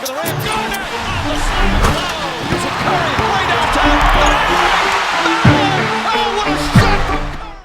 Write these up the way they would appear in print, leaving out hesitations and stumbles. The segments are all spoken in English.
back of the rim. Got it! On the slam! Oh, here's a Curry way downtown. Oh, what a shot from Curry!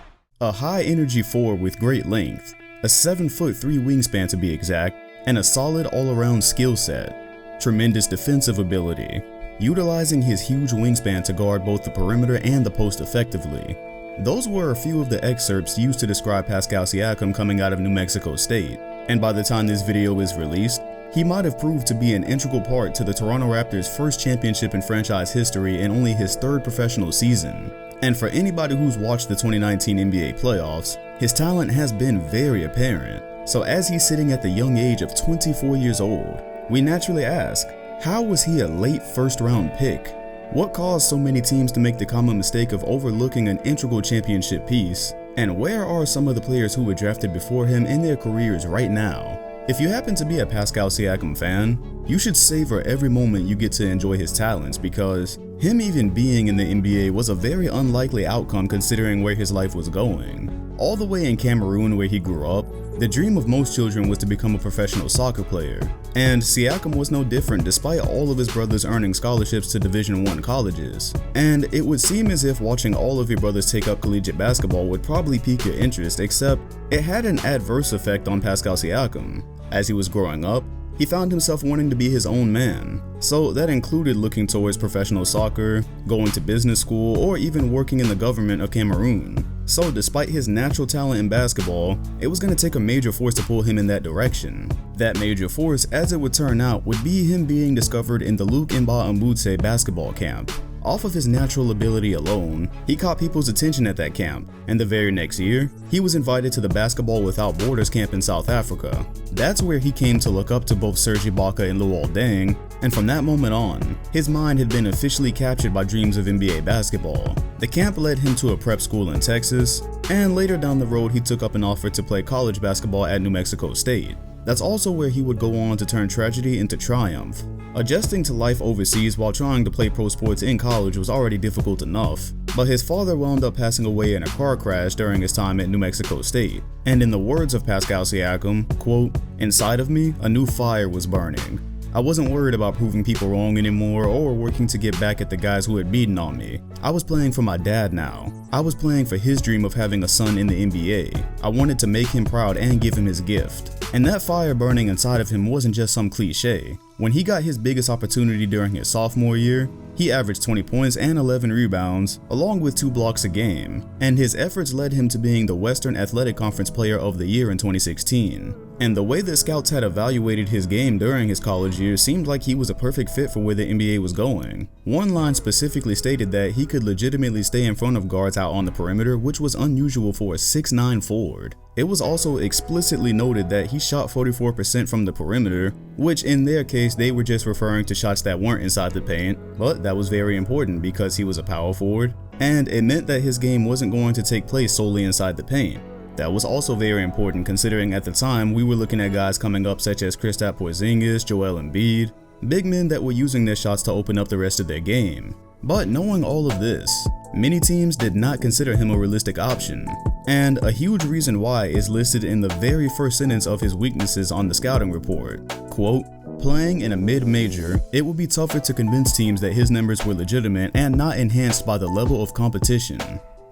A high-energy forward with great length, a 7'3" wingspan to be exact, and a solid all-around skill set. Tremendous defensive ability, utilizing his huge wingspan to guard both the perimeter and the post effectively. Those were a few of the excerpts used to describe Pascal Siakam coming out of New Mexico State, and by the time this video is released, he might have proved to be an integral part to the Toronto Raptors' first championship in franchise history and only his third professional season. And for anybody who's watched the 2019 NBA playoffs, his talent has been very apparent. So as he's sitting at the young age of 24 years old, we naturally ask, how was he a late first-round pick? What caused so many teams to make the common mistake of overlooking an integral championship piece? And where are some of the players who were drafted before him in their careers right now? If you happen to be a Pascal Siakam fan, you should savor every moment you get to enjoy his talents, because him even being in the NBA was a very unlikely outcome considering where his life was going. All the way in Cameroon where he grew up, the dream of most children was to become a professional soccer player. And Siakam was no different despite all of his brothers earning scholarships to Division I colleges. And it would seem as if watching all of your brothers take up collegiate basketball would probably pique your interest, except it had an adverse effect on Pascal Siakam. As he was growing up, he found himself wanting to be his own man. So that included looking towards professional soccer, going to business school, or even working in the government of Cameroon. So despite his natural talent in basketball, it was going to take a major force to pull him in that direction. That major force, as it would turn out, would be him being discovered in the Luc Mbah basketball camp. Off of his natural ability alone, he caught people's attention at that camp, and the very next year, he was invited to the Basketball Without Borders camp in South Africa. That's where he came to look up to both Serge Ibaka and Luol Deng, and from that moment on, his mind had been officially captured by dreams of NBA basketball. The camp led him to a prep school in Texas, and later down the road he took up an offer to play college basketball at New Mexico State. That's also where he would go on to turn tragedy into triumph. Adjusting to life overseas while trying to play pro sports in college was already difficult enough, but his father wound up passing away in a car crash during his time at New Mexico State. And in the words of Pascal Siakam, quote, "Inside of me, a new fire was burning. I wasn't worried about proving people wrong anymore or working to get back at the guys who had beaten on me. I was playing for my dad now. I was playing for his dream of having a son in the NBA. I wanted to make him proud and give him his gift." And that fire burning inside of him wasn't just some cliche. When he got his biggest opportunity during his sophomore year, he averaged 20 points and 11 rebounds, along with 2 blocks a game, and his efforts led him to being the Western Athletic Conference Player of the Year in 2016. And the way that scouts had evaluated his game during his college years seemed like he was a perfect fit for where the NBA was going. One line specifically stated that he could legitimately stay in front of guards out on the perimeter, which was unusual for a 6'9" forward. It was also explicitly noted that he shot 44% from the perimeter, which in their case they were just referring to shots that weren't inside the paint, but that was very important because he was a power forward, and it meant that his game wasn't going to take place solely inside the paint. That was also very important considering at the time we were looking at guys coming up such as Kristaps Porzingis, Joel Embiid, big men that were using their shots to open up the rest of their game. But knowing all of this, many teams did not consider him a realistic option, and a huge reason why is listed in the very first sentence of his weaknesses on the scouting report. Quote, "Playing in a mid-major, it would be tougher to convince teams that his numbers were legitimate and not enhanced by the level of competition."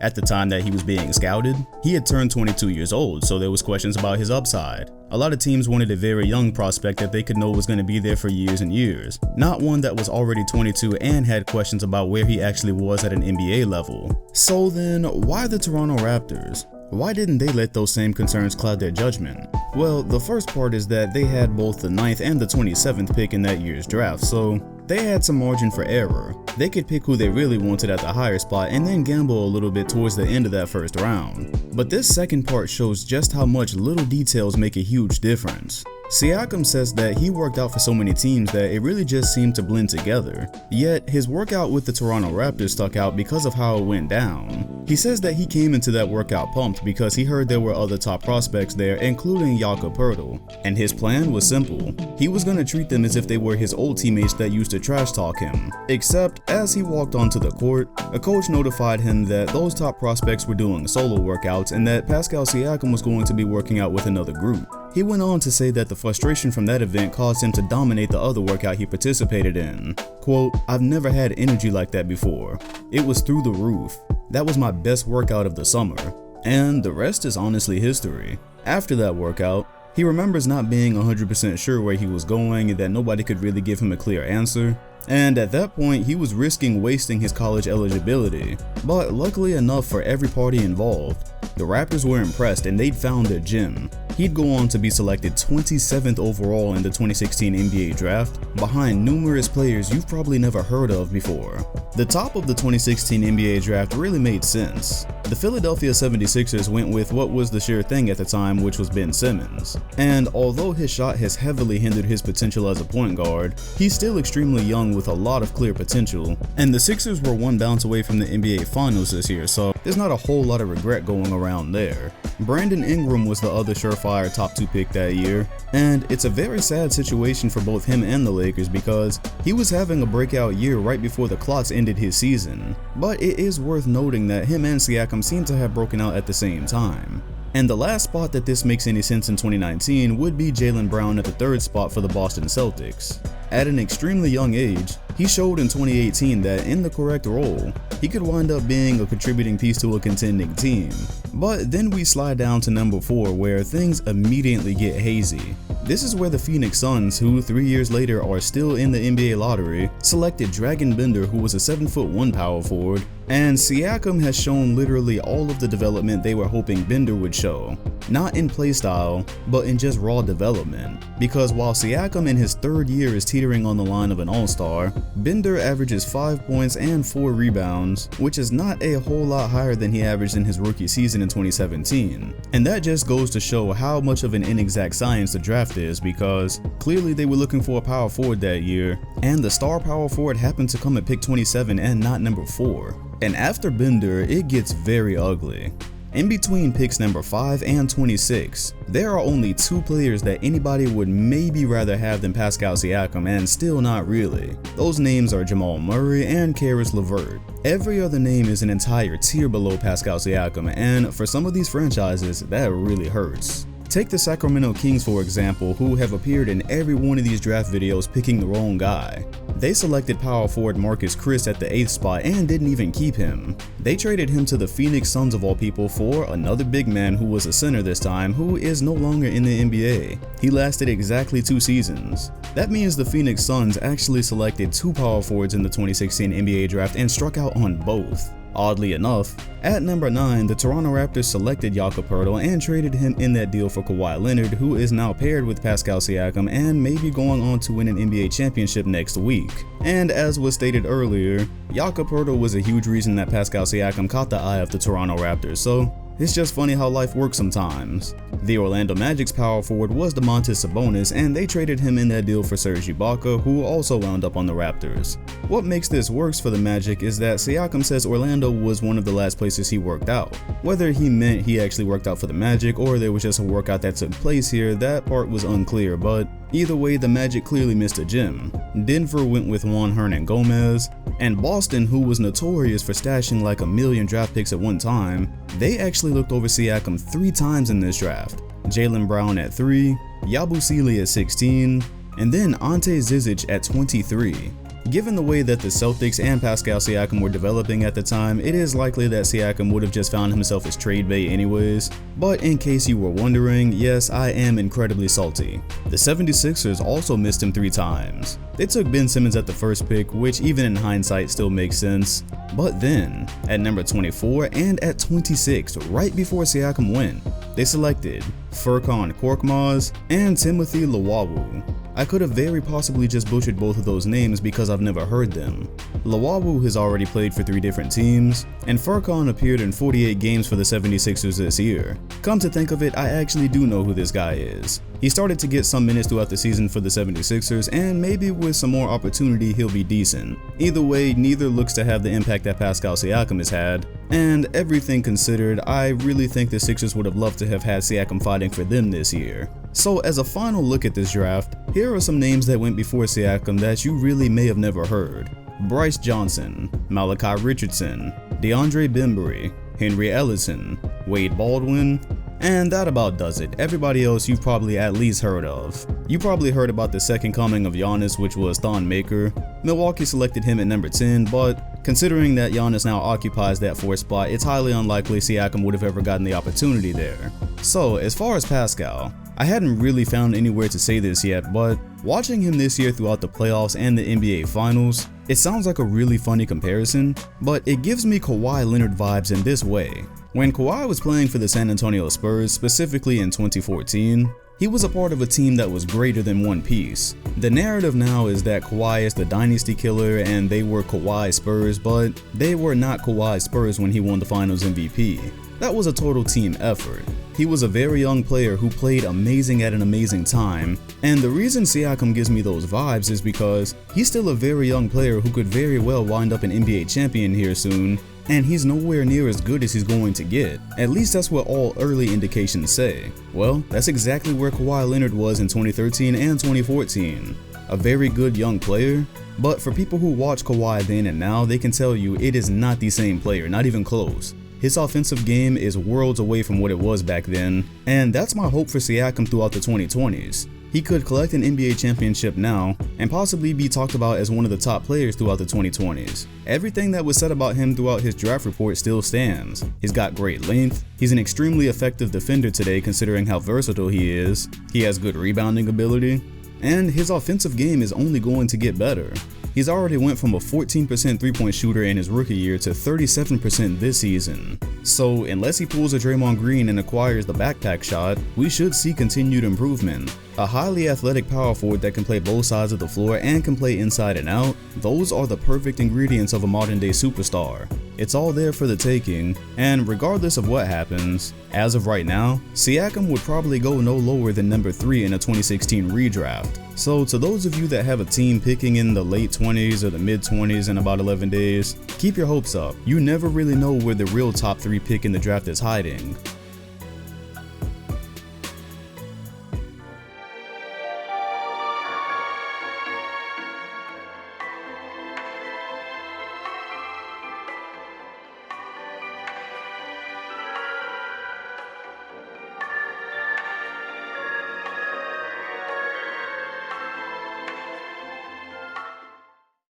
At the time that he was being scouted, he had turned 22 years old, so there was questions about his upside. A lot of teams wanted a very young prospect that they could know was going to be there for years and years, not one that was already 22 and had questions about where he actually was at an NBA level. So then, why the Toronto Raptors? Why didn't they let those same concerns cloud their judgment? Well, the first part is that they had both the 9th and the 27th pick in that year's draft, so they had some margin for error. They could pick who they really wanted at the higher spot and then gamble a little bit towards the end of that first round. But this second part shows just how much little details make a huge difference. Siakam says that he worked out for so many teams that it really just seemed to blend together. Yet, his workout with the Toronto Raptors stuck out because of how it went down. He says that he came into that workout pumped because he heard there were other top prospects there, including Jakob Poeltl. And his plan was simple. He was going to treat them as if they were his old teammates that used to trash talk him. Except, as he walked onto the court, a coach notified him that those top prospects were doing solo workouts and that Pascal Siakam was going to be working out with another group. He went on to say that the frustration from that event caused him to dominate the other workout he participated in. Quote, "I've never had energy like that before. It was through the roof. That was my best workout of the summer." And the rest is honestly history. After that workout, he remembers not being 100% sure where he was going and that nobody could really give him a clear answer. And at that point, he was risking wasting his college eligibility. But luckily enough for every party involved, the Raptors were impressed and they'd found their gem. He'd go on to be selected 27th overall in the 2016 NBA draft, behind numerous players you've probably never heard of before. The top of the 2016 NBA draft really made sense. The Philadelphia 76ers went with what was the sure thing at the time, which was Ben Simmons. And although his shot has heavily hindered his potential as a point guard, he's still extremely young with a lot of clear potential. And the Sixers were one bounce away from the NBA Finals this year, so there's not a whole lot of regret going around there. Brandon Ingram was the other surefire top 2 pick that year, and it's a very sad situation for both him and the Lakers because he was having a breakout year right before the clocks ended his season. But it is worth noting that him and Siakam seem to have broken out at the same time. And the last spot that this makes any sense in 2019 would be Jaylen Brown at the 3rd spot for the Boston Celtics. At an extremely young age, he showed in 2018 that in the correct role, he could wind up being a contributing piece to a contending team. But then we slide down to number 4 where things immediately get hazy. This is where the Phoenix Suns, who 3 years later are still in the NBA lottery, selected Dragan Bender, who was a 7'1" power forward, and Siakam has shown literally all of the development they were hoping Bender would show. Not in playstyle, but in just raw development. Because while Siakam in his 3rd year is teetering on the line of an all-star, Bender averages 5 points and 4 rebounds, which is not a whole lot higher than he averaged in his rookie season in 2017. And that just goes to show how much of an inexact science the draft is, because clearly they were looking for a power forward that year, and the star power forward happened to come at pick 27 and not number 4. And after Bender, it gets very ugly. In between picks number 5 and 26, there are only 2 players that anybody would maybe rather have than Pascal Siakam, and still not really. Those names are Jamal Murray and Caris LeVert. Every other name is an entire tier below Pascal Siakam, and for some of these franchises, that really hurts. Take the Sacramento Kings for example, who have appeared in every one of these draft videos picking the wrong guy. They selected power forward Marcus Chris at the 8th spot and didn't even keep him. They traded him to the Phoenix Suns of all people for another big man who was a center this time, who is no longer in the NBA. He lasted exactly 2 seasons. That means the Phoenix Suns actually selected 2 power forwards in the 2016 NBA draft and struck out on both. Oddly enough, at number 9, the Toronto Raptors selected Jakob Poeltl and traded him in that deal for Kawhi Leonard, who is now paired with Pascal Siakam and may be going on to win an NBA championship next week. And as was stated earlier, Jakob Poeltl was a huge reason that Pascal Siakam caught the eye of the Toronto Raptors, so it's just funny how life works sometimes. The Orlando Magic's power forward was Domantas Sabonis, and they traded him in that deal for Serge Ibaka, who also wound up on the Raptors. What makes this worse for the Magic is that Siakam says Orlando was one of the last places he worked out. Whether he meant he actually worked out for the Magic or there was just a workout that took place here, that part was unclear, but either way, the Magic clearly missed a gem. Denver went with Juan Hernangomez, and Boston, who was notorious for stashing like a million draft picks at one time, they actually looked over Siakam 3 times in this draft. Jaylen Brown at 3, Yabusele at 16, and then Ante Zizic at 23. Given the way that the Celtics and Pascal Siakam were developing at the time, it is likely that Siakam would have just found himself as trade bait anyways. But in case you were wondering, yes, I am incredibly salty. The 76ers also missed him 3 times. They took Ben Simmons at the 1st pick, which even in hindsight still makes sense. But then, at number 24 and at 26, right before Siakam went, they selected Furkan Korkmaz and Timothy Luwawu. I could have very possibly just butchered both of those names because I've never heard them. Luwawu has already played for 3 different teams, and Furkan appeared in 48 games for the 76ers this year. Come to think of it, I actually do know who this guy is. He started to get some minutes throughout the season for the 76ers, and maybe with some more opportunity he'll be decent. Either way, neither looks to have the impact that Pascal Siakam has had, and everything considered, I really think the Sixers would have loved to have had Siakam fighting for them this year. So as a final look at this draft, here are some names that went before Siakam that you really may have never heard. Bryce Johnson, Malachi Richardson, DeAndre Bembry, Henry Ellison, Wade Baldwin, And that about does it. Everybody else you've probably at least heard of. You probably heard about the second coming of Giannis, which was Thon Maker. Milwaukee selected him at number 10, but considering that Giannis now occupies that 4th spot, it's highly unlikely Siakam would have ever gotten the opportunity there. So as far as Pascal, I hadn't really found anywhere to say this yet, but watching him this year throughout the playoffs and the NBA Finals, it sounds like a really funny comparison, but it gives me Kawhi Leonard vibes in this way. When Kawhi was playing for the San Antonio Spurs, specifically in 2014, he was a part of a team that was greater than one piece. The narrative now is that Kawhi is the dynasty killer and they were Kawhi Spurs, but they were not Kawhi Spurs when he won the Finals MVP. That was a total team effort. He was a very young player who played amazing at an amazing time, and the reason Siakam gives me those vibes is because he's still a very young player who could very well wind up an NBA champion here soon, and he's nowhere near as good as he's going to get. At least that's what all early indications say. Well, that's exactly where Kawhi Leonard was in 2013 and 2014. A very good young player, but for people who watch Kawhi then and now, they can tell you it is not the same player, not even close. His offensive game is worlds away from what it was back then, and that's my hope for Siakam throughout the 2020s. He could collect an NBA championship now, and possibly be talked about as one of the top players throughout the 2020s. Everything that was said about him throughout his draft report still stands. He's got great length, he's an extremely effective defender today considering how versatile he is, he has good rebounding ability, and his offensive game is only going to get better. He's already went from a 14% 3-point shooter in his rookie year to 37% this season. So unless he pulls a Draymond Green and acquires the backpack shot, we should see continued improvement. A highly athletic power forward that can play both sides of the floor and can play inside and out, those are the perfect ingredients of a modern day superstar. It's all there for the taking, and regardless of what happens, as of right now, Siakam would probably go no lower than number 3 in a 2016 redraft. So to those of you that have a team picking in the late 20s or the mid 20s in about 11 days, keep your hopes up. You never really know where the real top 3 pick in the draft is hiding.